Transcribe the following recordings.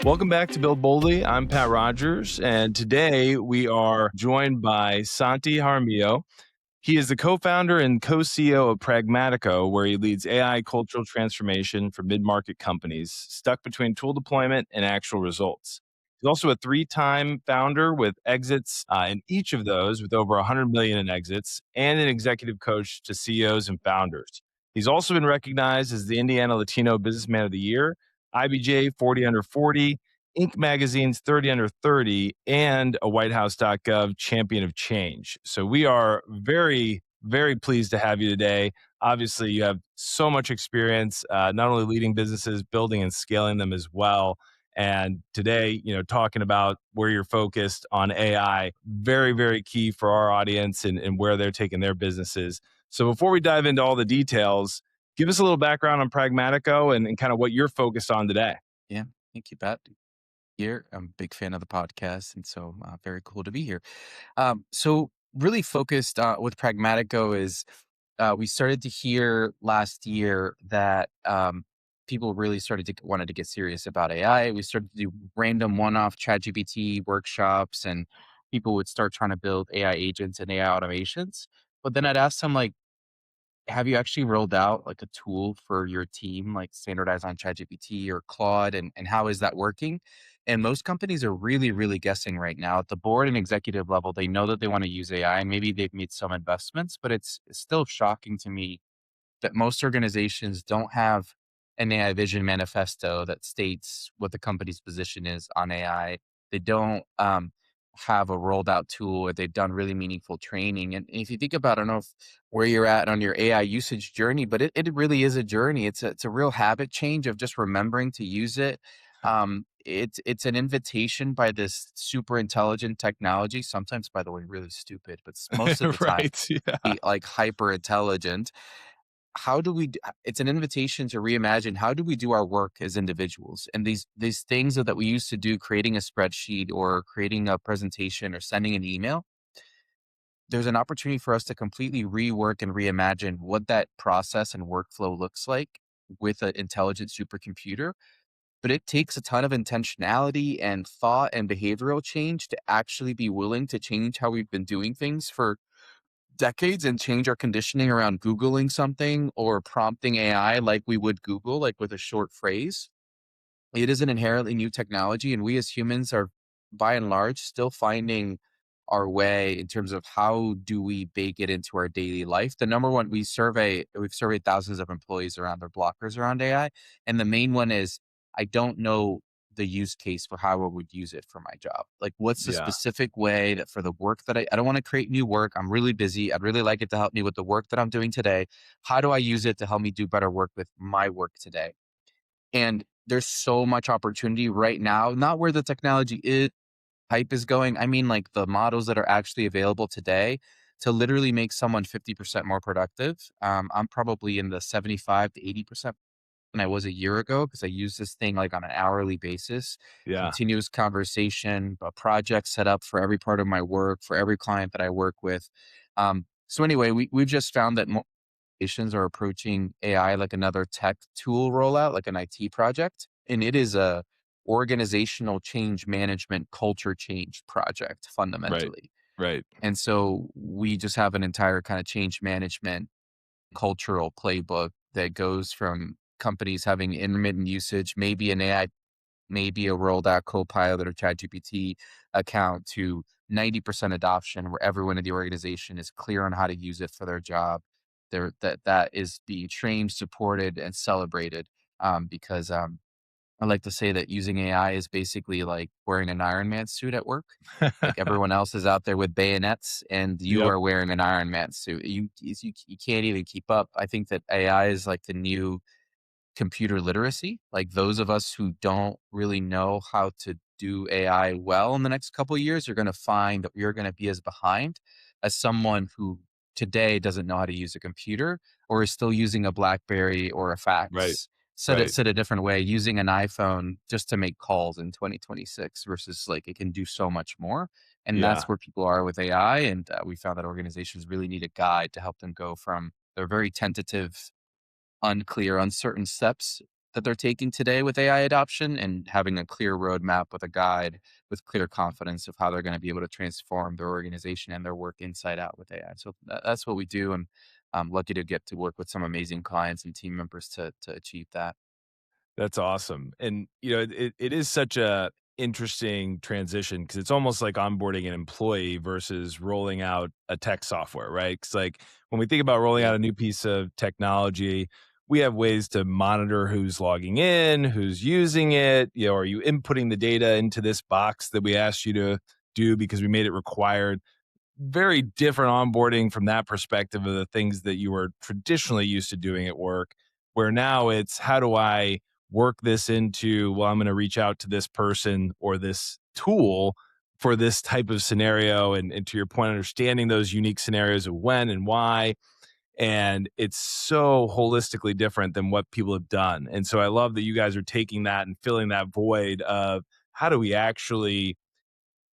Welcome back to Build Boldly. I'm Pat Rodgers, and today we are joined by Santi Jaramillo. He is the co-founder and co-CEO of Pragmatico, where he leads AI cultural transformation for mid-market companies stuck between tool deployment and actual results. He's also a three-time founder with exits in each of those with over 100 million in exits, and an executive coach to CEOs and founders. He's also been recognized as the Indiana Latino Businessman of the Year, IBJ 40 Under 40, Inc. Magazine's 30 Under 30, and a WhiteHouse.gov Champion of Change. So we are very, very pleased to have you today. Obviously, you have so much experience, not only leading businesses, building and scaling them as well. And today, talking about where you're focused on AI, very, very key for our audience and where they're taking their businesses. So before we dive into all the details, give us a little background on Pragmatico and kind of what you're focused on today. Yeah, thank you, Pat. Here, I'm a big fan of the podcast, and so very cool to be here. So really focused with Pragmatico is we started to hear last year that people really started to wanted to get serious about AI. We started to do random one-off ChatGPT workshops, and people would start trying to build AI agents and AI automations. But then I'd ask them like, have you actually rolled out like a tool for your team, like standardize on ChatGPT or Claude, and how is that working? And most companies are really, really guessing right now at the board and executive level. They know that they want to use AI, and maybe they've made some investments, but it's still shocking to me that most organizations don't have an AI vision manifesto that states what the company's position is on AI. They don't have a rolled out tool where they've done really meaningful training. And if you think about, I don't know where you're at on your AI usage journey, but it really is a journey. It's a real habit change of just remembering to use it. It's an invitation by this super intelligent technology. Sometimes, by the way, really stupid, but most of the time, Right. Yeah. like hyper intelligent. How do we it's an invitation to reimagine how do we do our work as individuals, and these things that we used to do, creating a spreadsheet or creating a presentation or sending an email. There's an opportunity for us to completely rework and reimagine what that process and workflow looks like with an intelligent supercomputer. But it takes a ton of intentionality and thought and behavioral change to actually be willing to change how we've been doing things for decades and change our conditioning around Googling something or prompting AI like we would Google, like with a short phrase. It is an inherently new technology, and we as humans are, by and large, still finding our way in terms of how do we bake it into our daily life. The number one we've surveyed thousands of employees around their blockers around AI, and the main one is I don't know the use case for how I would use it for my job. Like, what's the Yeah. specific way that for the work that I don't want to create new work. I'm really busy. I'd really like it to help me with the work that I'm doing today. How do I use it to help me do better work with my work today? And there's so much opportunity right now, not where the technology is, hype is going. I mean, like the models that are actually available today to literally make someone 50% more productive. I'm probably in the 75 to 80% than I was a year ago because I use this thing like on an hourly basis, Yeah. continuous conversation, a project set up for every part of my work, for every client that I work with. So anyway, we've just found that organizations are approaching AI like another tech tool rollout, like an IT project. And it is a organizational change management culture change project Right. fundamentally. Right. And so we just have an entire kind of change management cultural playbook that goes from companies having intermittent usage, maybe an AI, maybe a rolled out Copilot or ChatGPT account, to 90% adoption where everyone in the organization is clear on how to use it for their job. That is being trained, supported, and celebrated. Because I like to say that using AI is basically like wearing an Iron Man suit at work. Like everyone else is out there with bayonets, and you Yep. are wearing an Iron Man suit. You can't even keep up. I think that AI is like the new computer literacy. Like those of us who don't really know how to do AI well in the next couple of years are going to find that you're going to be as behind as someone who today doesn't know how to use a computer or is still using a BlackBerry or a Right. fax. Right. Said a different way, using an iPhone just to make calls in 2026 versus like it can do so much more. And Yeah. that's where people are with AI. And we found that organizations really need a guide to help them go from their very tentative, unclear, uncertain steps that they're taking today with AI adoption and having a clear roadmap with a guide with clear confidence of how they're going to be able to transform their organization and their work inside out with AI. So that's what we do. And I'm lucky to get to work with some amazing clients and team members to achieve that. That's awesome. And, it is such a interesting transition because it's almost like onboarding an employee versus rolling out a tech software, right? Because, like, when we think about rolling Yeah. out a new piece of technology, we have ways to monitor who's logging in, who's using it. Are you inputting the data into this box that we asked you to do because we made it required? Very different onboarding from that perspective of the things that you were traditionally used to doing at work, where now it's how do I work this into, well, I'm going to reach out to this person or this tool for this type of scenario. And to your point, understanding those unique scenarios of when and why. And it's so holistically different than what people have done. And so I love that you guys are taking that and filling that void of how do we actually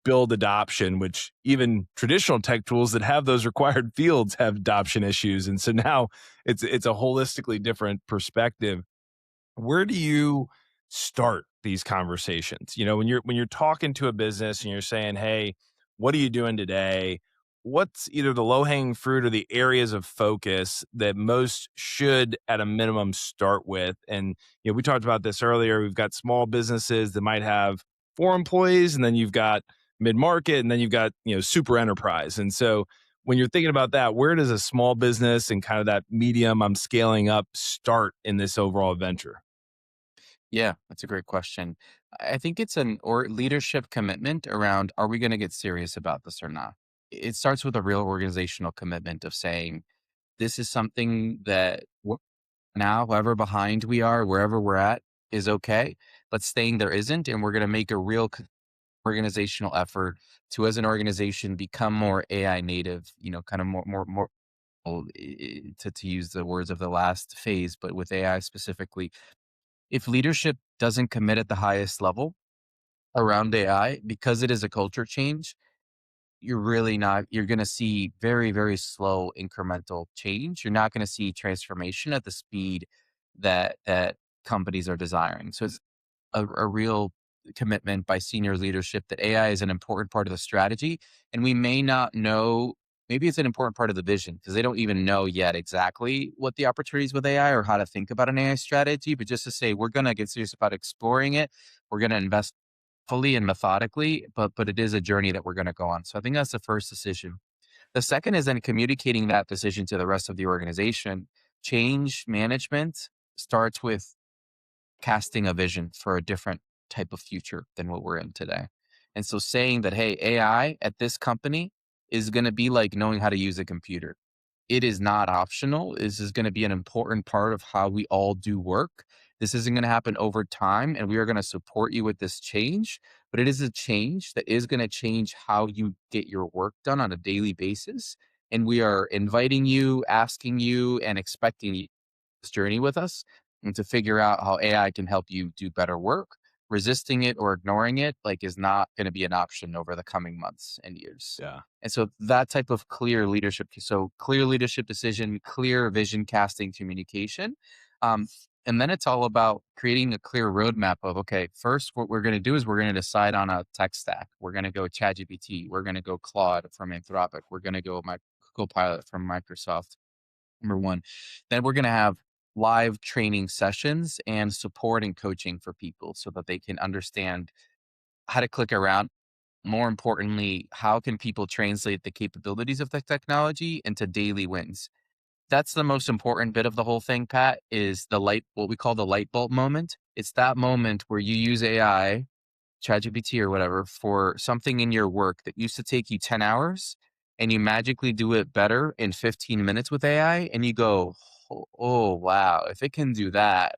build adoption, which even traditional tech tools that have those required fields have adoption issues. And so now it's a holistically different perspective. Where do you start these conversations? When you're talking to a business and you're saying, "Hey, what are you doing today?" What's either the low-hanging fruit or the areas of focus that most should at a minimum start with? And we talked about this earlier. We've got small businesses that might have 4 employees, and then you've got mid-market, and then you've got super enterprise. And so when you're thinking about that, where does a small business and kind of that medium I'm scaling up start in this overall venture? Yeah, that's a great question. I think it's an or leadership commitment around, are we going to get serious about this or not? It starts with a real organizational commitment of saying, this is something that now, however behind we are, wherever we're at, is okay. But staying there isn't. And we're going to make a real organizational effort to, as an organization, become more AI native, kind of more to use the words of the last phase, but with AI specifically. If leadership doesn't commit at the highest level around AI, because it is a culture change, you're going to see very, very slow incremental change. You're not going to see transformation at the speed that companies are desiring. So it's a real commitment by senior leadership that AI is an important part of the strategy. And we may not know, maybe it's an important part of the vision because they don't even know yet exactly what the opportunities with AI or how to think about an AI strategy. But just to say, we're going to get serious about exploring it. We're going to invest fully and methodically, but it is a journey that we're going to go on. So I think that's the first decision. The second is then communicating that decision to the rest of the organization. Change management starts with casting a vision for a different type of future than what we're in today. And so saying that, hey, AI at this company is going to be like knowing how to use a computer. It is not optional. This is going to be an important part of how we all do work. This isn't going to happen over time, and we are going to support you with this change. But it is a change that is going to change how you get your work done on a daily basis. And we are inviting you, asking you, and expecting you this journey with us and to figure out how AI can help you do better work. Resisting it or ignoring it is not going to be an option over the coming months and years. Yeah. And so that type of clear leadership, so clear leadership decision, clear vision casting communication. Um, and then it's all about creating a clear roadmap of, okay, first, what we're going to do is we're going to decide on a tech stack. We're going to go ChatGPT. We're going to go Claude from Anthropic. We're going to go Copilot from Microsoft. Number one. Then we're going to have live training sessions and support and coaching for people so that they can understand how to click around. More importantly, how can people translate the capabilities of the technology into daily wins? That's the most important bit of the whole thing, Pat, is what we call the light bulb moment. It's that moment where you use AI, ChatGPT or whatever, for something in your work that used to take you 10 hours and you magically do it better in 15 minutes with AI and you go, oh wow, if it can do that,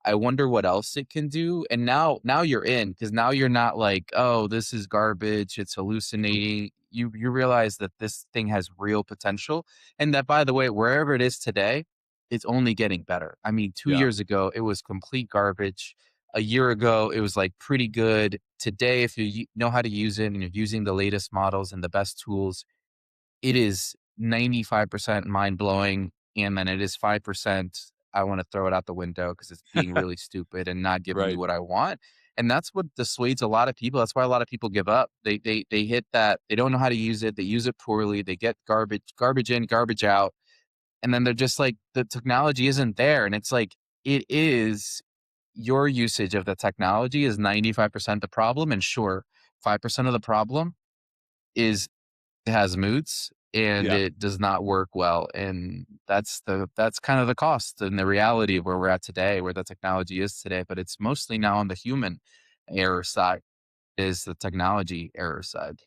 I wonder what else it can do. And now you're in because now you're not like, oh, this is garbage, it's hallucinating. You realize that this thing has real potential. And that, by the way, wherever it is today, it's only getting better. I mean, two Yeah. years ago, it was complete garbage. A year ago, it was like pretty good. Today, if you know how to use it and you're using the latest models and the best tools, it is 95% mind blowing. And then it is 5% I want to throw it out the window because it's being really stupid and not giving me Right. what I want. And that's what dissuades a lot of people. That's why a lot of people give up. They hit that, they don't know how to use it, they use it poorly, they get garbage in, garbage out, and then they're just like, the technology isn't there. And it's like, it is, your usage of the technology is 95% the problem. And sure, 5% of the problem is it has moods and Yeah. it does not work well. And that's kind of the cost and the reality of where we're at today, where the technology is today. But it's mostly now on the human error side, is the technology error side.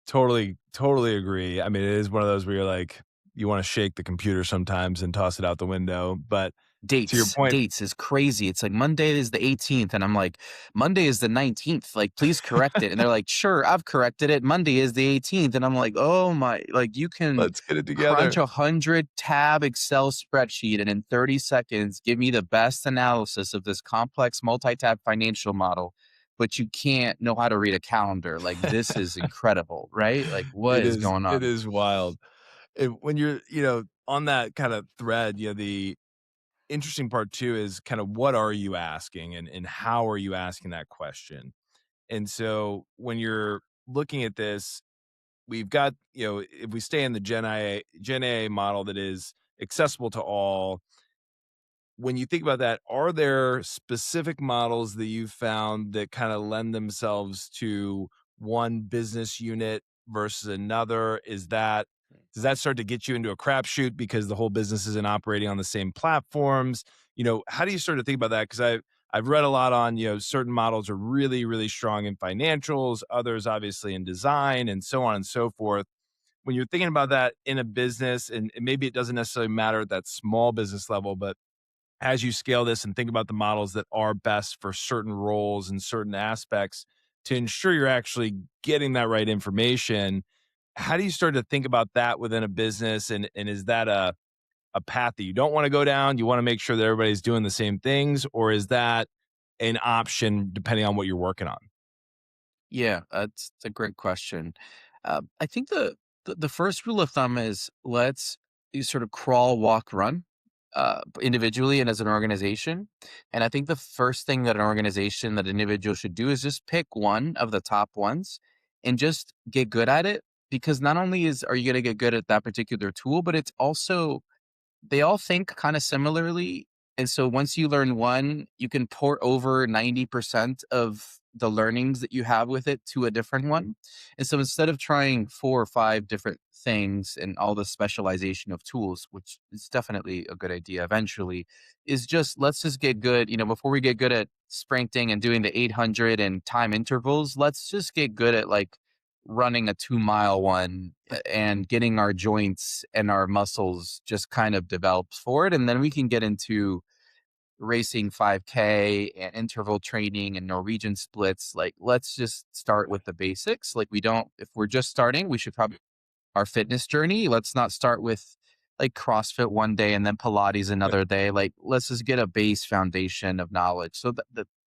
Totally, totally agree. I mean, it is one of those where you're like, you wanna shake the computer sometimes and toss it out the window, but to your point. Dates is crazy. It's like Monday is the 18th, and I'm like, Monday is the 19th. Like, please correct it. And they're like, sure, I've corrected it. Monday is the 18th. And I'm like, oh my, like you can Let's get it crunch together. 100 tab Excel spreadsheet and in 30 seconds give me the best analysis of this complex multi-tab financial model, but you can't know how to read a calendar. Like, this is incredible, right? Like, what is going It on? is wild. When you're, on that kind of thread, the interesting part too is kind of what are you asking and how are you asking that question? And so when you're looking at this, we've got, if we stay in the Gen AI model that is accessible to all, when you think about that, are there specific models that you've found that kind of lend themselves to one business unit versus another? Does that start to get you into a crapshoot because the whole business isn't operating on the same platforms? How do you start to think about that? Because I've read a lot on, certain models are really, really strong in financials, others obviously in design, and so on and so forth. When you're thinking about that in a business, and maybe it doesn't necessarily matter at that small business level, but as you scale this and think about the models that are best for certain roles and certain aspects to ensure you're actually getting that right information, how do you start to think about that within a business? And is that a path that you don't want to go down? You want to make sure that everybody's doing the same things, or is that an option depending on what you're working on? Yeah, that's a great question. I think the first rule of thumb is, let's you sort of crawl, walk, run, individually and as an organization. And I think the first thing that an organization, that individual should do is just pick one of the top ones and just get good at it. Because not only are you going to get good at that particular tool, but it's also, they all think kind of similarly. And so once you learn one, you can port over 90% of the learnings that you have with it to a different one. And so instead of trying 4 or 5 different things and all the specialization of tools, which is definitely a good idea eventually, is just, let's just get good. Before we get good at sprinting and doing the 800 and time intervals, let's just get good at like running a 2 mile one, and getting our joints and our muscles just kind of developed for it. And then we can get into racing 5K and interval training and Norwegian splits. Like, let's just start with the basics. Like, if we're just starting, we should probably our fitness journey. Let's not start with like CrossFit one day and then Pilates another day. Like, let's just get a base foundation of knowledge. So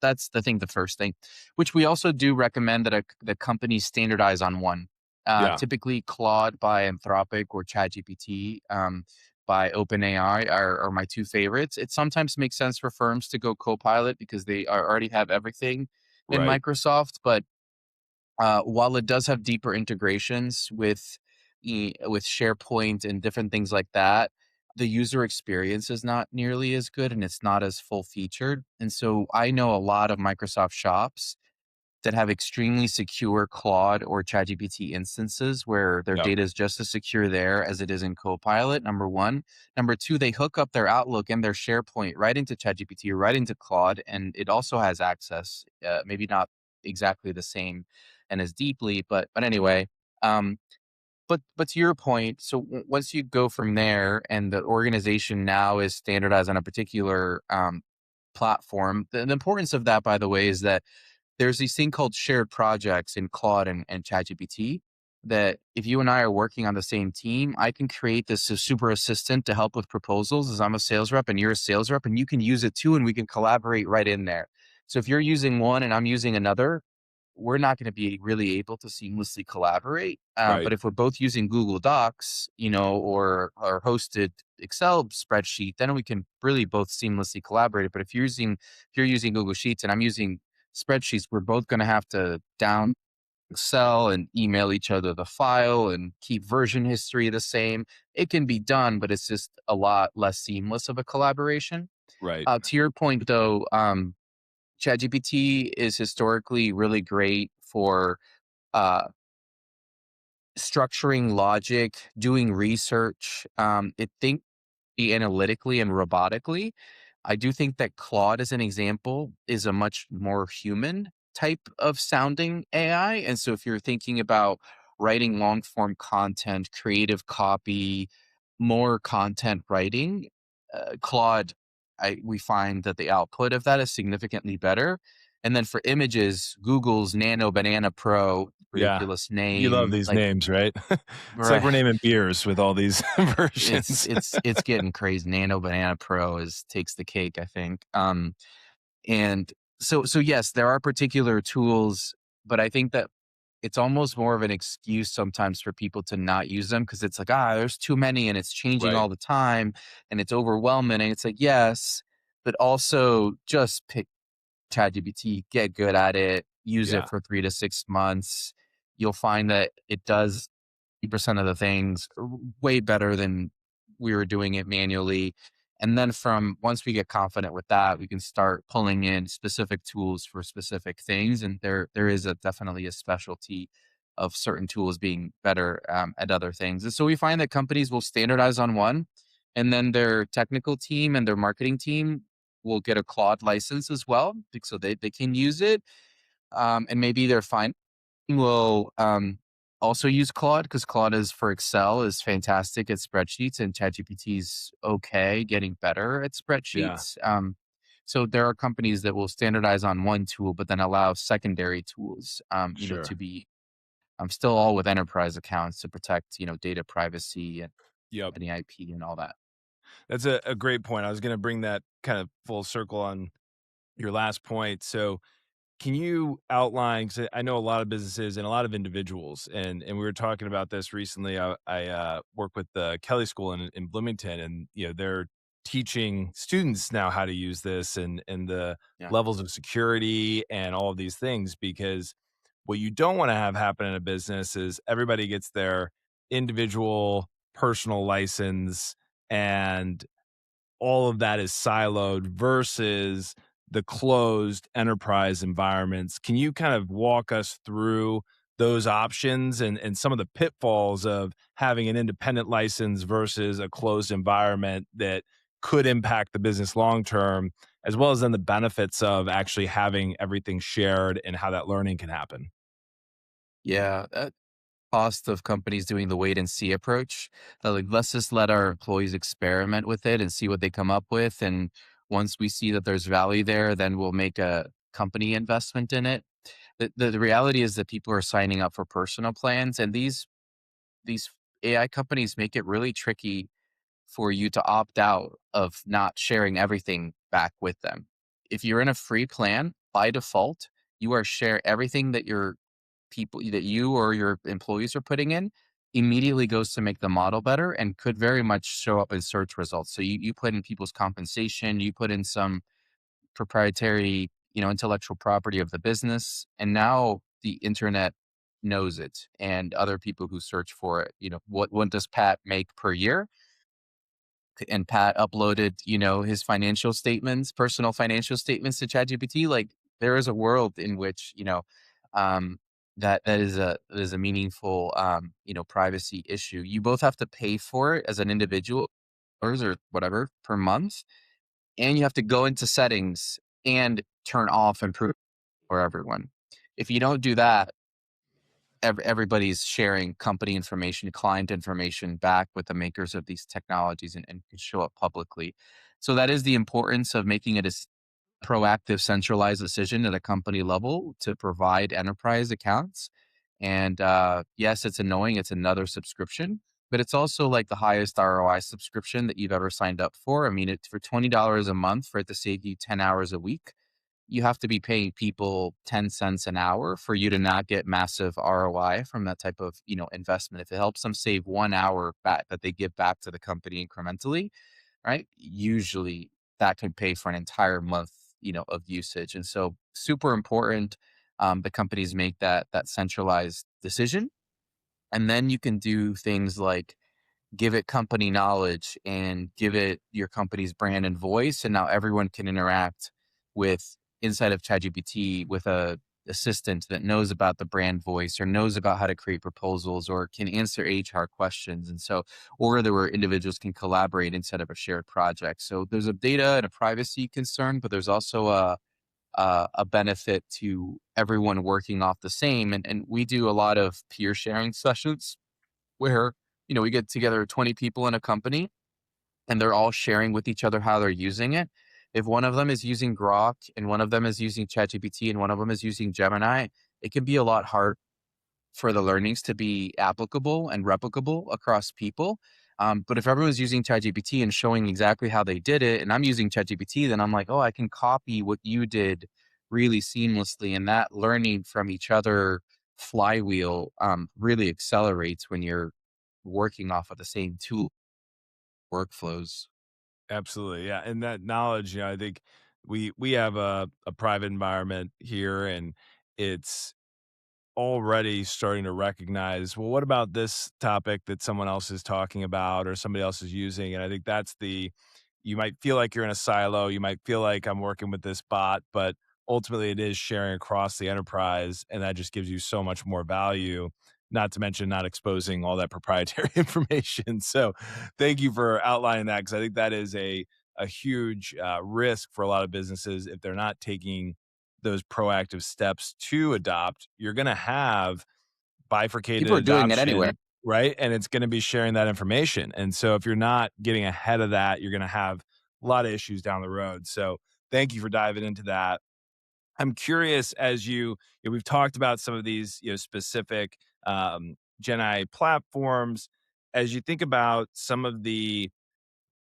that's the first thing, which we also do recommend that the companies standardize on one. Yeah, Typically, Claude by Anthropic or ChatGPT by OpenAI are my two favorites. It sometimes makes sense for firms to go Copilot because they already have everything in right. Microsoft, but while it does have deeper integrations with SharePoint and different things like that, the user experience is not nearly as good and it's not as full featured. And so I know a lot of Microsoft shops that have extremely secure Claude or ChatGPT instances where their Yeah, data is just as secure there as it is in Copilot. Number one. Number two, they hook up their Outlook and their SharePoint right into ChatGPT or right into Claude, and it also has access. Maybe not exactly the same and as deeply, but anyway. Um, but to your point, so once you go from there, and the organization now is standardized on a particular platform, the importance of that, by the way, is that there's these thing called shared projects in Claude and ChatGPT, that if you and I are working on the same team, I can create this super assistant to help with proposals as I'm a sales rep and you're a sales rep, and you can use it too, and we can collaborate right in there. So if you're using one and I'm using another, we're not going to be really able to seamlessly collaborate. Right. But if we're both using Google Docs, or hosted Excel spreadsheet, then we can really both seamlessly collaborate. But if you're using Google Sheets and I'm using spreadsheets, we're both going to have to down Excel and email each other the file and keep version history the same. It can be done, but it's just a lot less seamless of a collaboration. Right. To your point, though, ChatGPT is historically really great for uh, structuring logic, doing research. It thinks analytically and robotically. I do think that Claude, as an example, is a much more human type of sounding AI. And so if you're thinking about writing long form content, creative copy, more content writing, Claude, we find that the output of that is significantly better. And then for images, Google's Nano Banana Pro, Yeah. ridiculous You love name, these like, names, right? It's like right. we're naming beers with all these It's versions. it's it's getting crazy. Nano Banana Pro is takes the cake, I think. And so yes, there are particular tools, but I think that it's almost more of an excuse sometimes for people to not use them because it's like, there's too many and it's changing Right. all the time and it's overwhelming. And it's like, yes, but also just pick ChatGPT, get good at it, use it Yeah. for 3 to 6 months. You'll find that it does 80% of the things way better than we were doing it manually. And then from once we get confident with that, we can start pulling in specific tools for specific things. And there is definitely a specialty of certain tools being better at other things. And so we find that companies will standardize on one, and then their technical team and their marketing team will get a Claude license as well, so they can use it. And maybe they're fine will also use Claude because Claude is for Excel is fantastic at spreadsheets and ChatGPT's okay, getting better at Yeah. spreadsheets. So there are companies that will standardize on one tool, but then allow secondary tools, Sure. to be still all with enterprise accounts to protect, data privacy and Yep. any IP and all that. That's a great point. I was gonna bring that kind of full circle on your last point. So can you outline? 'Cause I know a lot of businesses and a lot of individuals, and we were talking about this recently. I work with the Kelly School in Bloomington, and they're teaching students now how to use this and the Yeah. levels of security and all of these things. Because what you don't want to have happen in a business is everybody gets their individual personal license, and all of that is siloed versus the closed enterprise environments. Can you kind of walk us through those options and some of the pitfalls of having an independent license versus a closed environment that could impact the business long term, as well as then the benefits of actually having everything shared and how that learning can happen? Yeah. Cost of companies doing the wait and see approach. Like, let's just let our employees experiment with it and see what they come up with. And once we see that there's value there, then we'll make a company investment in it. The reality is that people are signing up for personal plans, and these AI companies make it really tricky for you to opt out of not sharing everything back with them. If you're in a free plan, by default, you are share everything that you or your employees are putting in immediately goes to make the model better and could very much show up in search results. So you put in people's compensation, you put in some proprietary, intellectual property of the business, and now the internet knows it and other people who search for it. What does Pat make per year? And Pat uploaded, his financial statements, personal financial statements to ChatGPT. Like, there is a world in which, um, that is a meaningful, privacy issue. You both have to pay for it as an individual or whatever per month, and you have to go into settings and turn off and prove for everyone. If you don't do that, everybody's sharing company information, client information back with the makers of these technologies and can show up publicly. So that is the importance of making it a proactive, centralized decision at a company level to provide enterprise accounts. And yes, it's annoying. It's another subscription, but it's also like the highest ROI subscription that you've ever signed up for. I mean, it's for $20 a month for it to save you 10 hours a week. you have to be paying people 10 cents an hour for you to not get massive ROI from that type of, investment. If it helps them save 1 hour back that they give back to the company incrementally, right? Usually that can pay for an entire month, of usage. And so super important, the companies make that centralized decision. And then you can do things like give it company knowledge and give it your company's brand and voice. And now everyone can interact with inside of ChatGPT with a assistant that knows about the brand voice or knows about how to create proposals or can answer HR questions. And so, or there where individuals can collaborate instead of a shared project. So there's a data and a privacy concern, but there's also a benefit to everyone working off the same. And we do a lot of peer sharing sessions where, we get together 20 people in a company and they're all sharing with each other how they're using it. If one of them is using Grok and one of them is using ChatGPT and one of them is using Gemini, it can be a lot hard for the learnings to be applicable and replicable across people. But if everyone's using ChatGPT and showing exactly how they did it, and I'm using ChatGPT, then I'm like, oh, I can copy what you did really seamlessly. And that learning from each other flywheel really accelerates when you're working off of the same tool workflows. Absolutely. Yeah. And that knowledge, I think we have a private environment here, and it's already starting to recognize, well, what about this topic that someone else is talking about or somebody else is using? And I think that's you might feel like you're in a silo. You might feel like I'm working with this bot, but ultimately it is sharing across the enterprise. And that just gives you so much more value, not to mention not exposing all that proprietary information. So thank you for outlining that, because I think that is a huge risk for a lot of businesses if they're not taking those proactive steps to adopt. You're going to have bifurcated People are doing it anyway. adoption, right? And it's going to be sharing that information. And so if you're not getting ahead of that, you're going to have a lot of issues down the road. So thank you for diving into that. I'm curious, as we've talked about some of these, specific Gen AI platforms. As you think about some of the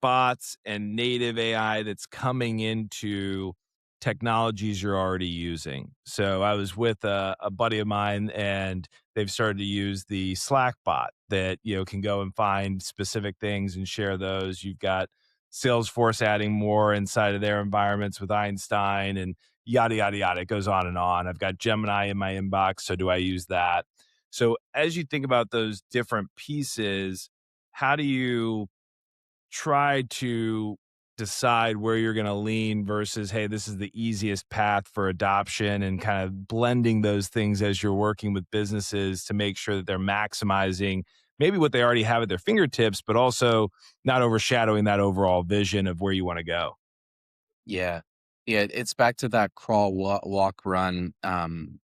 bots and native AI that's coming into technologies you're already using. So I was with a buddy of mine, and they've started to use the Slack bot that can go and find specific things and share those. You've got Salesforce adding more inside of their environments with Einstein and yada yada yada. It goes on and on. I've got Gemini in my inbox, so do I use that? So as you think about those different pieces, how do you try to decide where you're going to lean versus, hey, this is the easiest path for adoption, and kind of blending those things as you're working with businesses to make sure that they're maximizing maybe what they already have at their fingertips, but also not overshadowing that overall vision of where you want to go? Yeah. Yeah, it's back to that crawl, walk, run.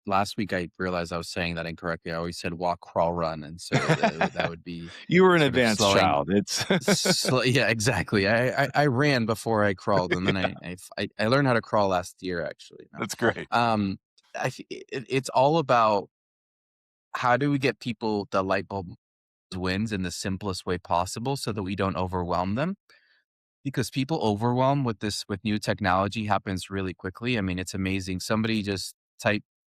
Last week I realized I was saying that incorrectly. I always said walk, crawl, run, and so that would be You were an sort of advanced slowing. child. It's Yeah, exactly. I ran before I crawled, and then I learned how to crawl last year. Actually, no. that's great. It's all about how do we get people the light bulb wins in the simplest way possible, so that we don't overwhelm them, because people overwhelm with new technology happens really quickly. I mean, it's amazing. Somebody just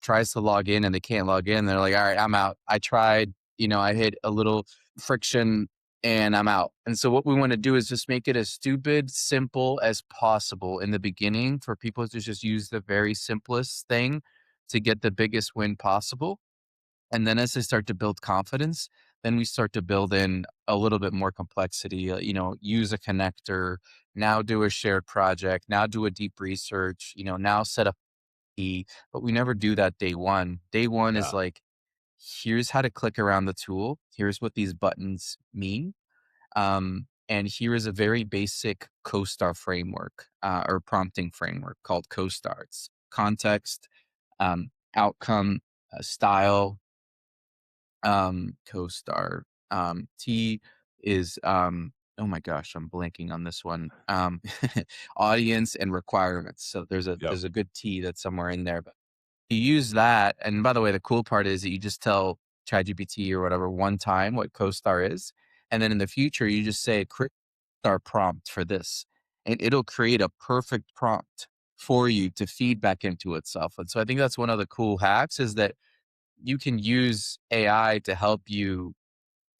tries to log in and they can't log in. They're like, all right, I'm out. I tried, I hit a little friction and I'm out. And so what we want to do is just make it as stupid, simple as possible in the beginning for people to just use the very simplest thing to get the biggest win possible. And then as they start to build confidence, then we start to build in a little bit more complexity, use a connector, now do a shared project, now do a deep research, now set up but we never do that day one. Day one is Yeah. like, here's how to click around the tool. Here's what these buttons mean. And here is a very basic CoStar framework or prompting framework called CoStar. It's context, outcome, style, co-star. T is oh my gosh, I'm blanking on this one. Audience and requirements. So Yep. there's a good T that's somewhere in there. But you use that, and by the way, the cool part is that you just tell ChatGPT or whatever one time what CoStar is, and then in the future you just say create our prompt for this, and it'll create a perfect prompt for you to feed back into itself. And so I think that's one of the cool hacks is that you can use AI to help you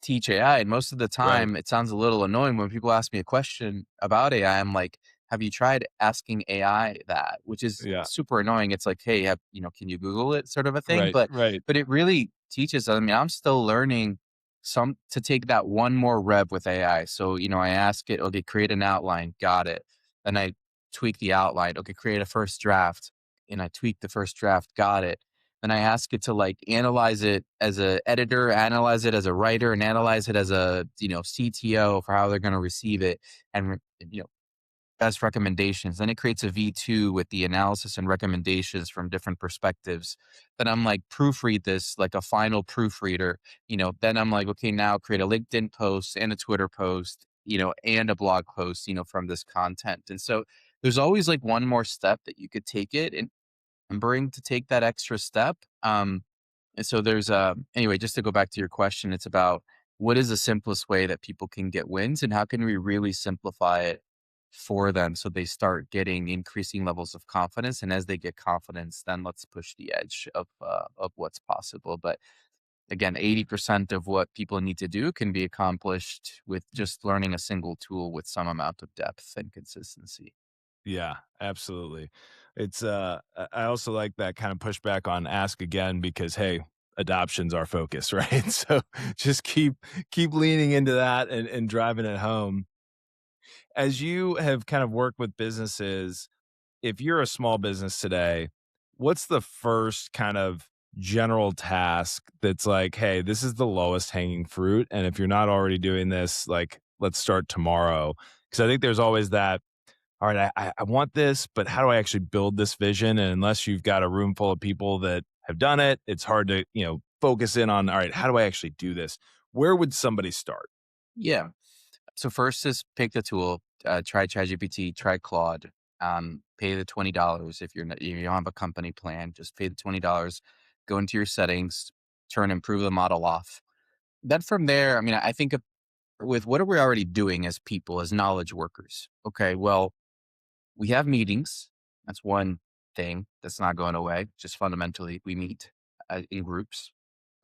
teach AI. And most of the Right. time, it sounds a little annoying when people ask me a question about AI. I'm like, have you tried asking AI that? Which is Yeah. super annoying. It's like, hey, can you Google it, sort of a thing. Right. But Right. but it really teaches. I mean, I'm still learning some to take that one more rev with AI. So I ask it, okay, create an outline, got it. Then I tweak the outline. Okay, create a first draft, and I tweak the first draft, got it. And I ask it to like analyze it as a editor, analyze it as a writer, and analyze it as a CTO for how they're going to receive it, and best recommendations. Then it creates a V2 with the analysis and recommendations from different perspectives. Then I'm like proofread this like a final proofreader. Then I'm like, okay, now create a LinkedIn post and a Twitter post, and a blog post, from this content. And so there's always like one more step that you could take it, and remembering to take that extra step. And so there's anyway, just to go back to your question, it's about what is the simplest way that people can get wins, and how can we really simplify it for them so they start getting increasing levels of confidence, and as they get confidence, then let's push the edge of what's possible. But again, 80% of what people need to do can be accomplished with just learning a single tool with some amount of depth and consistency. Yeah, absolutely. It's I also like that kind of pushback on ask again because hey, adoption's our focus, right? So just keep leaning into that and driving it home. As you have kind of worked with businesses, if you're a small business today, what's the first kind of general task that's like, hey, this is the lowest hanging fruit? And if you're not already doing this, like, let's start tomorrow. Because I think there's always that, all right, I want this, but how do I actually build this vision? And unless you've got a room full of people that have done it, it's hard to, focus in on, all right, how do I actually do this? Where would somebody start? Yeah. So first is pick the tool. Try ChatGPT. Try Claude. Pay the $20 if you don't have a company plan. Just pay the $20. Go into your settings. Turn improve the model off. Then from there, I mean, I think with what are we already doing as people, as knowledge workers? Okay, well, we have meetings. That's one thing that's not going away. Just fundamentally, we meet in groups.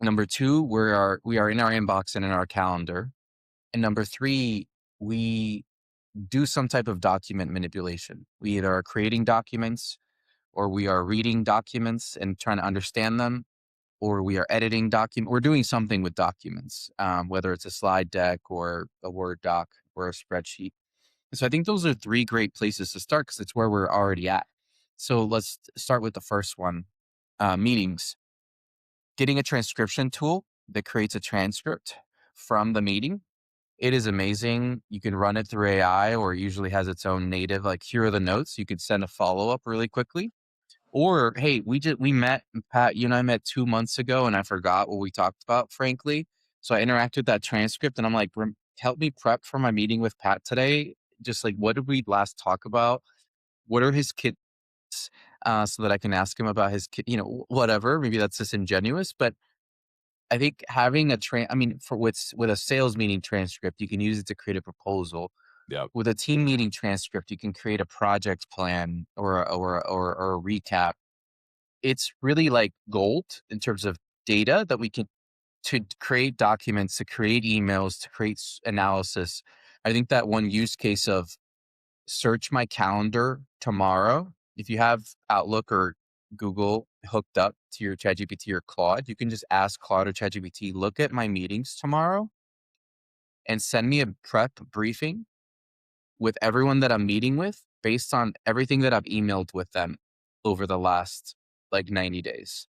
Number two, we are in our inbox and in our calendar. And number three, we do some type of document manipulation. We either are creating documents, or we are reading documents and trying to understand them, or we are editing document. We're doing something with documents, whether it's a slide deck or a Word doc or a spreadsheet. So I think those are three great places to start because it's where we're already at. So let's start with the first one, meetings. Getting a transcription tool that creates a transcript from the meeting. It is amazing. You can run it through AI, or it usually has its own native, like, here are the notes. You could send a follow-up really quickly. Or, hey, we met, Pat, you and I met 2 months ago and I forgot what we talked about, frankly. So I interacted with that transcript and I'm like, help me prep for my meeting with Pat today. Just like, what did we last talk about? What are his kids? So that I can ask him about his kid, whatever. Maybe that's disingenuous, but I think having I mean, for with a sales meeting transcript, you can use it to create a proposal. Yep. With a team meeting transcript, you can create a project plan or a recap. It's really like gold in terms of data that we can to create documents, to create emails, to create analysis. I think that one use case of search my calendar tomorrow. If you have Outlook or Google hooked up to your ChatGPT or Claude, you can just ask Claude or ChatGPT, look at my meetings tomorrow and send me a prep briefing with everyone that I'm meeting with based on everything that I've emailed with them over the last like 90 days.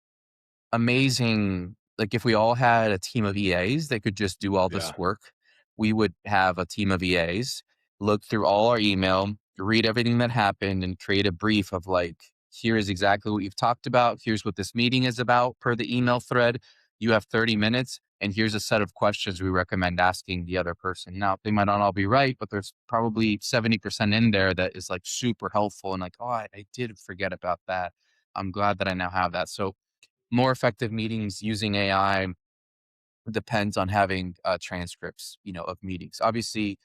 Amazing. Like, if we all had a team of EAs that could just do all Yeah. this work, we would have a team of EAs look through all our email, read everything that happened, and create a brief of like, here is exactly what you've talked about. Here's what this meeting is about per the email thread. You have 30 minutes, and here's a set of questions we recommend asking the other person. Now, they might not all be right, but there's probably 70% in there that is like super helpful and like, oh, I did forget about that. I'm glad that I now have that. So more effective meetings using AI depends on having transcripts, of meetings. Obviously,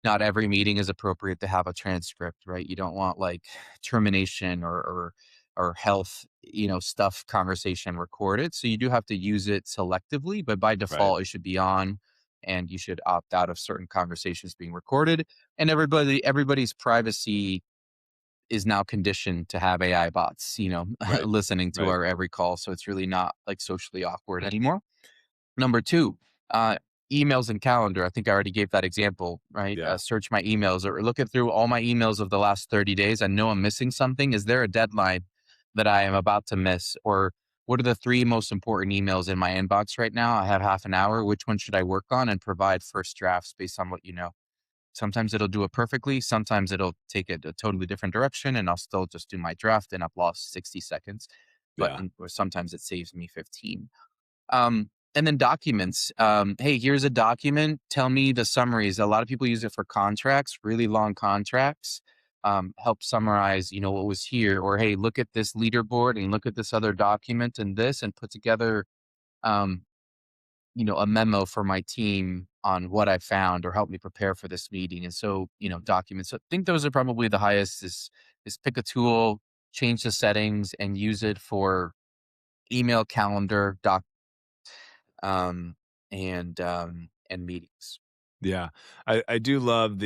not every meeting is appropriate to have a transcript, right? You don't want like termination or health, stuff conversation recorded. So you do have to use it selectively, but by Right. default, it should be on, and you should opt out of certain conversations being recorded. And everybody's privacy is now conditioned to have AI bots, Right. listening to Right. our every call. So it's really not like socially awkward anymore. Number two, uh, emails and calendar. I think I already gave that example, right? Yeah. Search my emails or looking through all my emails of the last 30 days. I know I'm missing something. Is there a deadline that I am about to miss? Or what are the three most important emails in my inbox right now? I have half an hour. Which one should I work on and provide first drafts based on what you know? Sometimes it'll do it perfectly. Sometimes it'll take it a totally different direction and I'll still just do my draft and I've lost 60 seconds. Yeah. Or sometimes it saves me 15. And then documents. Hey, here's a document. Tell me the summaries. A lot of people use it for contracts, really long contracts. Help summarize, what was here. Or hey, look at this leaderboard and look at this other document and this, and put together, um, a memo for my team on what I found, or help me prepare for this meeting. And so, documents. I think those are probably the highest. Is pick a tool, change the settings, and use it for email, calendar, um, and meetings. Yeah. I do love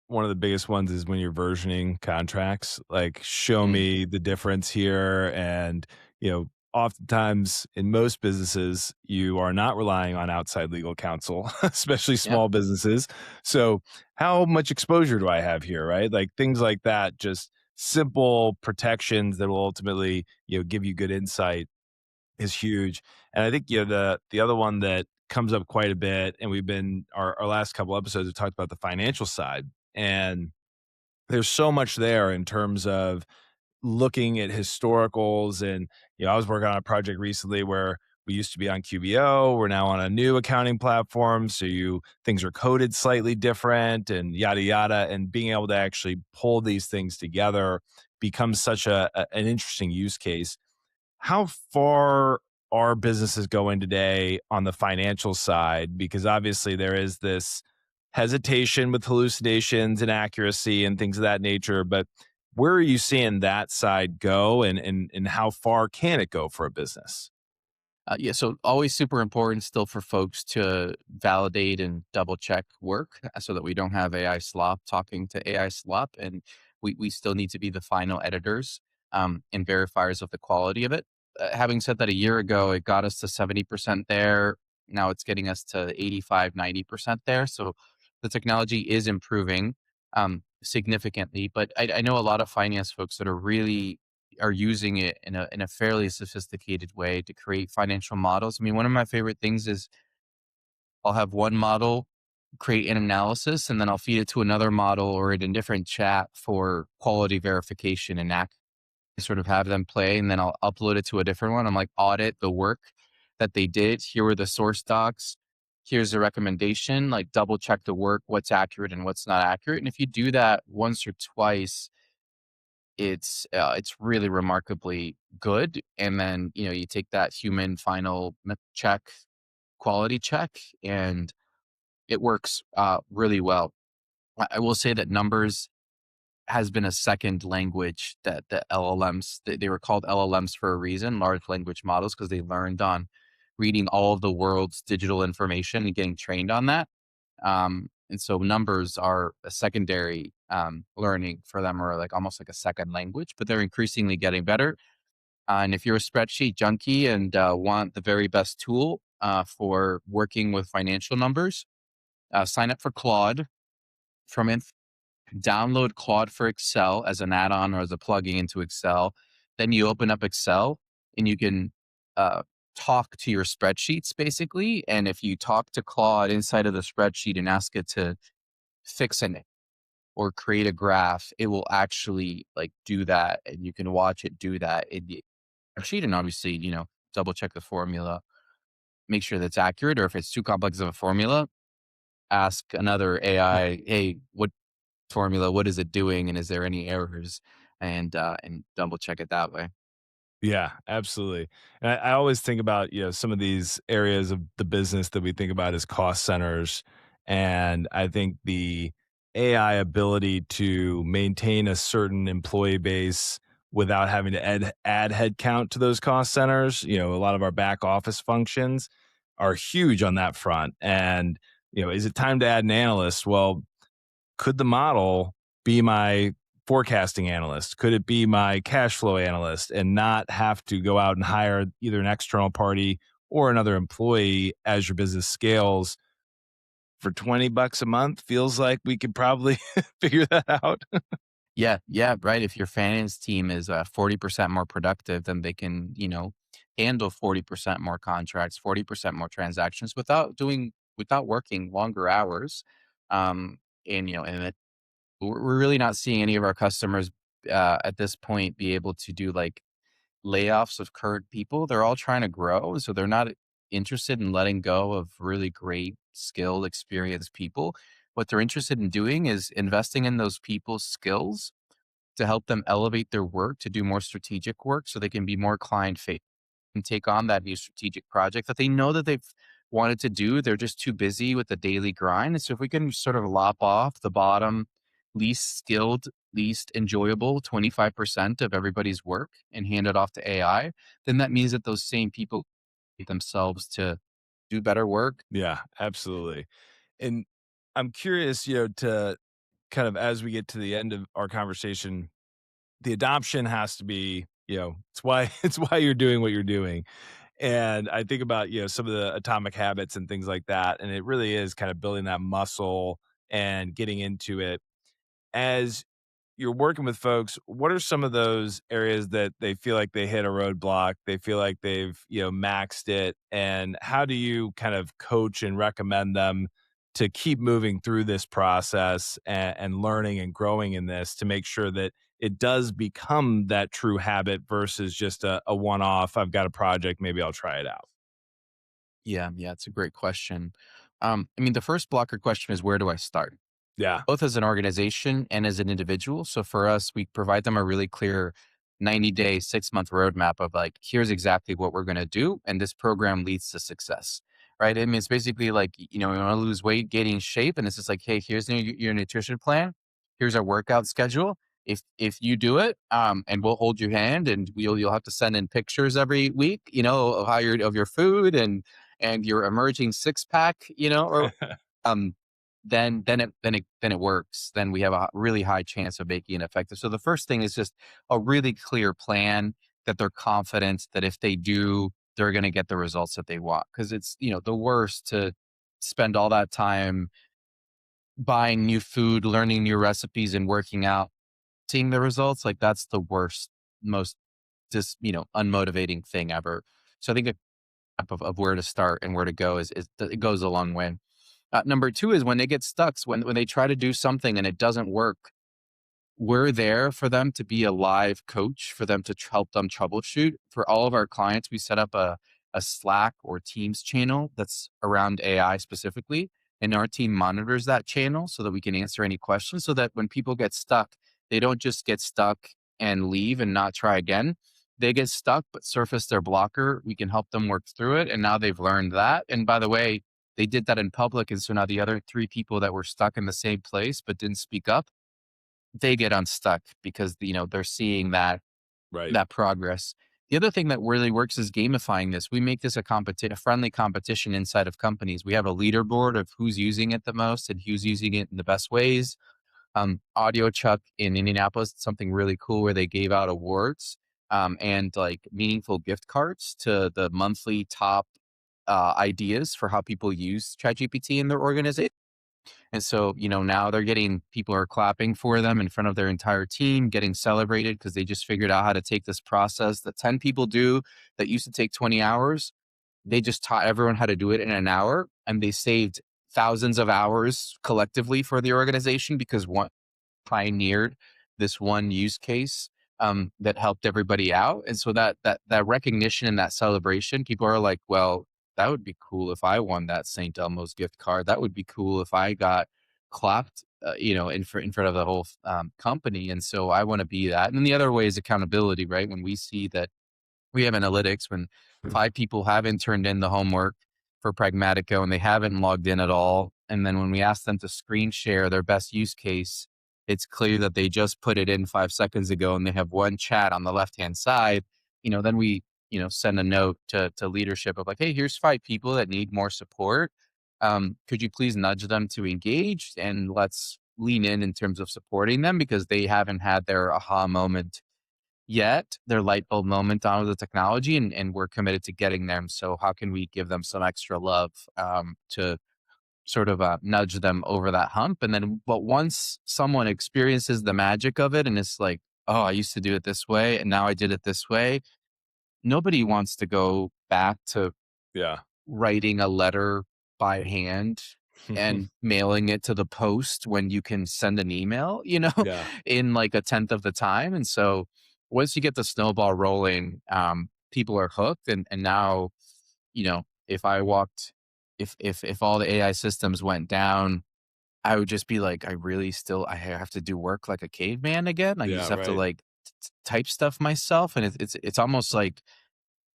one of the biggest ones is when you're versioning contracts, like show Mm, me the difference here. And, oftentimes in most businesses, you are not relying on outside legal counsel, especially yeah. small businesses. So how much exposure do I have here? Right. Like things like that, just simple protections that will ultimately, give you good insight is huge. And I think, the other one that comes up quite a bit, and we've been our last couple episodes have talked about the financial side. And there's so much there in terms of looking at historicals. And, I was working on a project recently where we used to be on QBO, we're now on a new accounting platform. So things are coded slightly different and yada yada. And being able to actually pull these things together becomes such an interesting use case. How far are businesses going today on the financial side? Because obviously there is this hesitation with hallucinations and accuracy and things of that nature. But where are you seeing that side go, and how far can it go for a business? Yeah, so always super important still for folks to validate and double check work, so that we don't have AI slop talking to AI slop. And we still need to be the final editors, and verifiers of the quality of it. Having said that, a year ago, it got us to 70% there. Now it's getting us to 85, 90% there. So the technology is improving significantly. But I know a lot of finance folks that are using it in a fairly sophisticated way to create financial models. I mean, one of my favorite things is I'll have one model create an analysis, and then I'll feed it to another model or in a different chat for quality verification and sort of have them play, and then I'll upload it to a different one. I'm like, audit the work that they did. Here were the source docs. Here's the recommendation. Like, double check the work, what's accurate and what's not accurate. And if you do that once or twice, it's really remarkably good. And then, you take that human final check, quality check, and it works really well. I will say that numbers has been a second language that the LLMs, they were called LLMs for a reason, large language models, because they learned on reading all of the world's digital information and getting trained on that. And so numbers are a secondary learning for them, or like almost like a second language, but they're increasingly getting better. And if you're a spreadsheet junkie and want the very best tool for working with financial numbers, sign up for Claude from download Claude for Excel as an add-on or as a plugin into Excel. Then you open up Excel and you can uh, talk to your spreadsheets basically. And if you talk to Claude inside of the spreadsheet and ask it to fix an or create a graph, it will actually like do that, and you can watch it do that in the spreadsheet. And obviously, double check the formula, make sure that's accurate. Or if it's too complex of a formula, ask another AI, hey, what formula, what is it doing, and is there any errors? And double check it that way. Yeah, absolutely. And I always think about, some of these areas of the business that we think about as cost centers. And I think AI ability to maintain a certain employee base without having to add headcount to those cost centers. A lot of our back office functions are huge on that front. And, is it time to add an analyst? Well, could the model be my forecasting analyst? Could it be my cash flow analyst and not have to go out and hire either an external party or another employee as your business scales? For $20 a month, feels like we could probably figure that out. Yeah, yeah, right. If your finance team is 40% more productive, then they can, handle 40% more contracts, 40% more transactions without working longer hours. And we're really not seeing any of our customers at this point be able to do like layoffs of current people. They're all trying to grow, so they're not interested in letting go of really great, skilled, experienced people. What they're interested in doing is investing in those people's skills to help them elevate their work to do more strategic work so they can be more client facing and take on that new strategic project that they know that they've wanted to do. They're just too busy with the daily grind. And so if we can sort of lop off the bottom, least skilled, least enjoyable 25% of everybody's work and hand it off to AI, then that means that those same people themselves to do better work. Yeah, absolutely. And I'm curious, to kind of as we get to the end of our conversation, the adoption has to be, it's why it's why you're doing what you're doing. And I think about, some of the atomic habits and things like that. And it really is kind of building that muscle and getting into it. As you're working with folks, what are some of those areas that they feel like they hit a roadblock? They feel like they've, maxed it. And how do you kind of coach and recommend them to keep moving through this process and learning and growing in this to make sure that it does become that true habit versus just a one off? I've got a project, maybe I'll try it out. Yeah, yeah, it's a great question. I mean, the first blocker question is, where do I start? Yeah. Both as an organization and as an individual. So for us, we provide them a really clear 90-day, 6-month roadmap of like, here's exactly what we're going to do. And this program leads to success, right? I mean, it's basically like, you want to lose weight, getting shape. And it's just like, hey, here's your nutrition plan. Here's our workout schedule. If you do it, and we'll hold your hand, and you'll have to send in pictures every week, of how of your food and your emerging six pack, or um, then it works. Then we have a really high chance of making it effective. So the first thing is just a really clear plan that they're confident that if they do, they're going to get the results that they want. Because it's the worst to spend all that time buying new food, learning new recipes, and working out, seeing the results. Like that's the worst, most just unmotivating thing ever. So I think a of where to start and where to go is it goes a long way. Number two is when they get stuck, when they try to do something and it doesn't work, we're there for them to be a live coach, for them to help them troubleshoot. For all of our clients, we set up a Slack or Teams channel that's around AI specifically. And our team monitors that channel so that we can answer any questions so that when people get stuck, they don't just get stuck and leave and not try again. They get stuck, but surface their blocker. We can help them work through it. And now they've learned that. And by the way, they did that in public. And so now the other three people that were stuck in the same place but didn't speak up, they get unstuck because they're seeing Right. that progress. The other thing that really works is gamifying this. We make this a friendly competition inside of companies. We have a leaderboard of who's using it the most and who's using it in the best ways. Audio Chuck in Indianapolis, something really cool where they gave out awards and like meaningful gift cards to the monthly top ideas for how people use ChatGPT in their organization. And so, now people are clapping for them in front of their entire team, getting celebrated because they just figured out how to take this process that 10 people do that used to take 20 hours. They just taught everyone how to do it in an hour, and they saved thousands of hours collectively for the organization because one pioneered this one use case that helped everybody out. And so that recognition and that celebration, people are like, well, that would be cool if I won that St. Elmo's gift card. That would be cool if I got clapped, in front of the whole company. And so I want to be that. And then the other way is accountability, right? When we see that we have analytics, when 5 people haven't turned in the homework for Pragmatico and they haven't logged in at all, And then when we ask them to screen share their best use case, it's clear that they just put it in 5 seconds ago and they have one chat on the left hand side. Then we, send a note to leadership of like, hey, here's 5 people that need more support. Could you please nudge them to engage, and let's lean in terms of supporting them because they haven't had their aha moment yet, their light bulb moment on the technology, and we're committed to getting them. So how can we give them some extra love to sort of nudge them over that hump? And then, but once someone experiences the magic of it and it's like, oh, I used to do it this way and now I did it this way, nobody wants to go back to Yeah. writing a letter by hand and mailing it to the post when you can send an email, Yeah. in like a tenth of the time. And so once you get the snowball rolling, people are hooked. And now, if I walked, if all the AI systems went down, I would just be like, I have to do work like a caveman again. I Yeah. just have to Right. like type stuff myself. And it's almost like,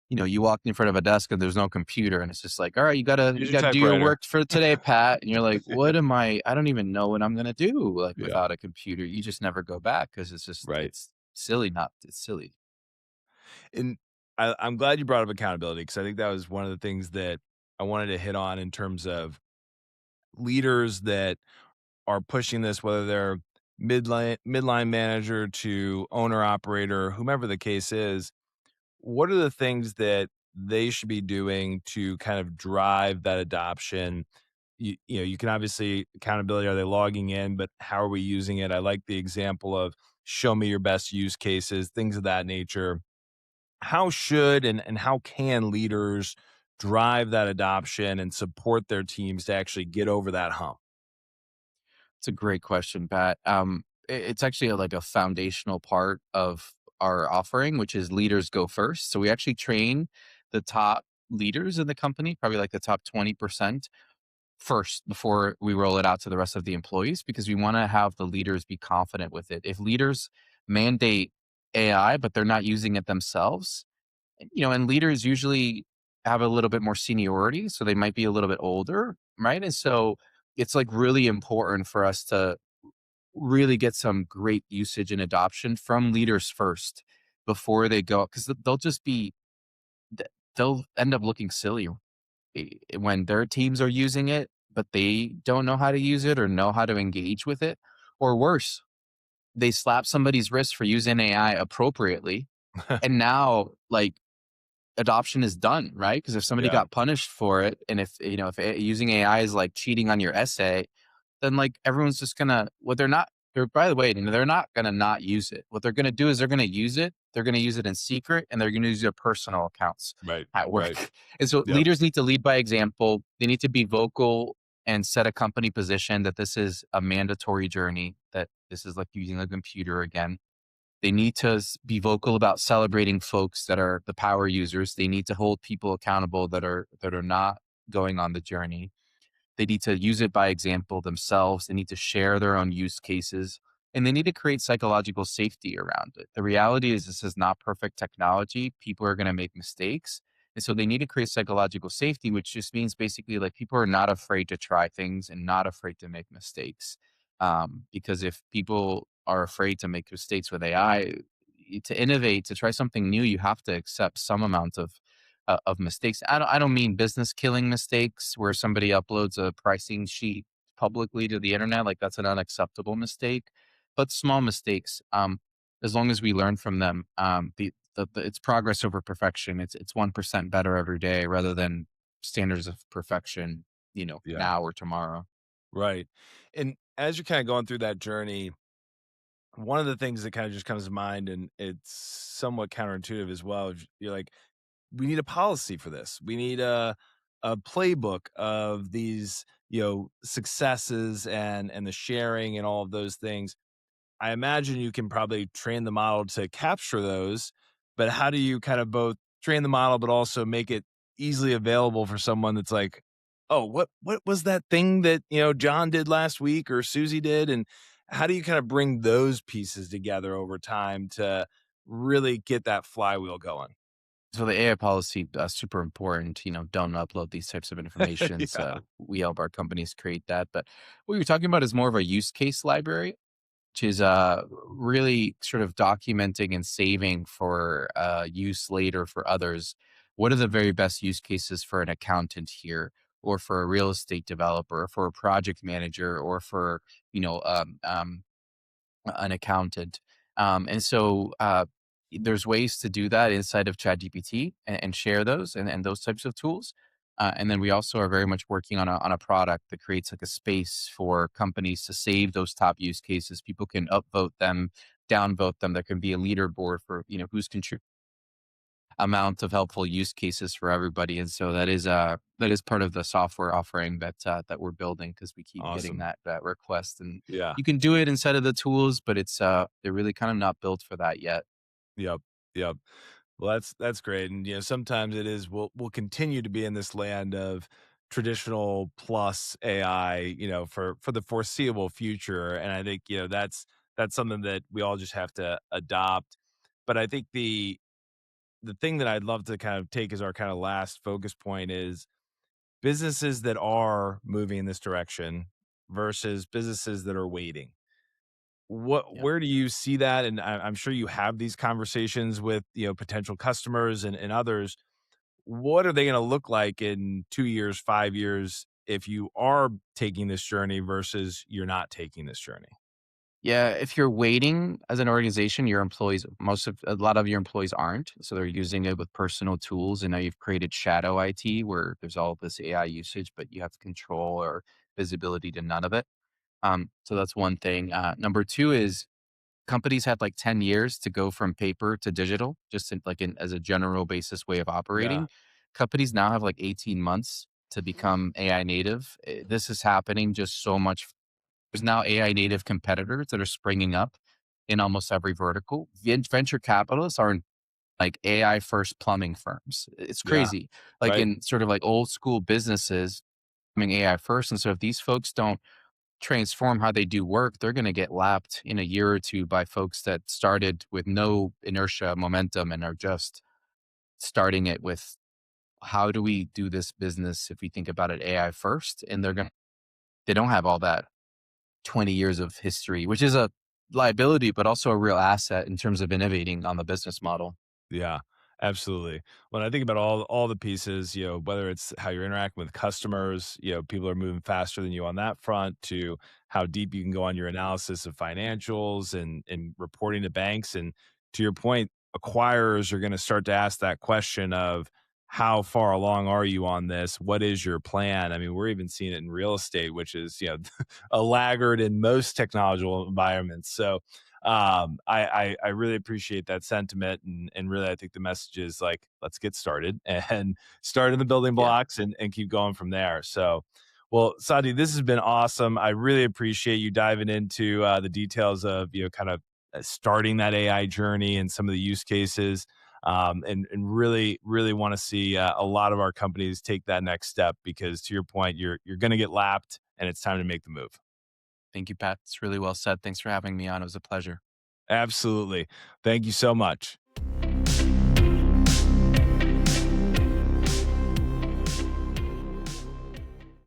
you walk in front of a desk and there's no computer and it's just like, all right, you Use your gotta do your typewriter. work for today, Pat. And you're like, Yeah. I don't even know what I'm gonna do like Yeah. without a computer. You just never go back because Right. it's silly, not it's silly. And I'm glad you brought up accountability because I think that was one of the things that I wanted to hit on in terms of leaders that are pushing this, whether they're midline manager to owner operator, whomever the case is. What are the things that they should be doing to kind of drive that adoption? You can obviously accountability. Are they logging in? But how are we using it? I like the example of show me your best use cases, things of that nature. How should and how can leaders drive that adoption and support their teams to actually get over that hump? It's a great question, Pat. It's actually like a foundational part of our offering, which is leaders go first. So we actually train the top leaders in the company, probably like the top 20% first before we roll it out to the rest of the employees, because we want to have the leaders be confident with it. If leaders mandate AI, but they're not using it themselves, and leaders usually have a little bit more seniority, so they might be a little bit older, right? And so it's like really important for us to really get some great usage and adoption from leaders first before they go, because they'll just be, they'll end up looking silly when their teams are using it, but they don't know how to use it or know how to engage with it. Or worse, they slap somebody's wrist for using AI appropriately. And now, like, adoption is done, right? Because if somebody Yeah, got punished for it, and if, using AI is like cheating on your essay, then like everyone's just gonna, what they're not, they're, by the way, they're not gonna not use it. What they're gonna do is they're gonna use it. They're gonna use it in secret, and they're gonna use their personal accounts right, at right. work. And so Yep, leaders need to lead by example. They need to be vocal and set a company position that this is a mandatory journey, that this is like using a computer again. They need to be vocal about celebrating folks that are the power users. They need to hold people accountable that are not going on the journey. They need to use it by example themselves. They need to share their own use cases, and they need to create psychological safety around it. The reality is this is not perfect technology. People are going to make mistakes. And so they need to create psychological safety, which just means basically like people are not afraid to try things and not afraid to make mistakes. Because if people are afraid to make mistakes with AI, to innovate, to try something new, you have to accept some amount of mistakes. I don't mean business killing mistakes where somebody uploads a pricing sheet publicly to the internet. Like that's an unacceptable mistake, but small mistakes. As long as we learn from them, it's progress over perfection. It's 1% better every day rather than standards of perfection, yeah, now or tomorrow. right. And as you're kind of going through that journey, one of the things that kind of just comes to mind, and it's somewhat counterintuitive as well, is you're like, we need a policy for this. We need a playbook of these, successes and the sharing and all of those things. I imagine you can probably train the model to capture those, but how do you kind of both train the model, but also make it easily available for someone that's like, oh, what was that thing that John did last week or Susie did, and how do you kind of bring those pieces together over time to really get that flywheel going? So the AI policy, super important. Don't upload these types of informations. Yeah. We help our companies create that. But what you're talking about is more of a use case library, which is really sort of documenting and saving for use later for others. What are the very best use cases for an accountant here, or for a real estate developer, or for a project manager, or for you know um, um, an accountant. And so there's ways to do that inside of ChatGPT and share those and those types of tools. And then we also are very much working on a product that creates like a space for companies to save those top use cases. People can upvote them, downvote them. There can be a leaderboard for who's contributing amount of helpful use cases for everybody. And so that is part of the software offering that we're building, because we keep getting Awesome. that request. And Yeah. you can do it inside of the tools, but they're really kind of not built for that yet. Yep. Yep. Well, that's great, and sometimes it is. We'll continue to be in this land of traditional plus AI, for the foreseeable future, and I think that's something that we all just have to adopt. But I think the thing that I'd love to kind of take as our kind of last focus point is businesses that are moving in this direction versus businesses that are waiting. Yeah. Where do you see that? And I'm sure you have these conversations with potential customers and others. What are they going to look like in 2 years, 5 years if you are taking this journey versus you're not taking this journey? Yeah, if you're waiting as an organization, your employees, a lot of your employees aren't. So they're using it with personal tools. And now you've created shadow IT where there's all this AI usage, but you have control or visibility to none of it. So that's one thing. Number two is companies had like 10 years to go from paper to digital, just as a general basis way of Yeah, operating. Companies now have like 18 months to become AI native. This is happening just so much. There's now AI native competitors that are springing up in almost every vertical. Venture capitalists are in like AI first plumbing firms. It's yeah, crazy. Like right. in sort of like old school businesses, becoming AI first. And so if these folks don't transform how they do work, they're going to get lapped in a year or two by folks that started with no inertia, momentum, and are just starting it with how do we do this business if we think about it AI first? And they don't have all that 20 years of history, which is a liability, but also a real asset in terms of innovating on the business model. Yeah, absolutely. When I think about all the pieces, whether it's how you're interacting with customers, people are moving faster than you on that front, to how deep you can go on your analysis of financials and reporting to banks. And to your point, acquirers are going to start to ask that question of how far along are you on this? What is your plan? I mean, we're even seeing it in real estate, which is, a laggard in most technological environments. So I really appreciate that sentiment, and really I think the message is like, let's get started and start in the building Yeah. blocks and keep going from there. So, well, Sadi, this has been awesome. I really appreciate you diving into the details of kind of starting that AI journey and some of the use cases. And really want to see a lot of our companies take that next step, because to your point, you're going to get lapped, and it's time to make the move. Thank you, Pat. It's really well said. Thanks for having me on. It was a pleasure. Absolutely. Thank you so much.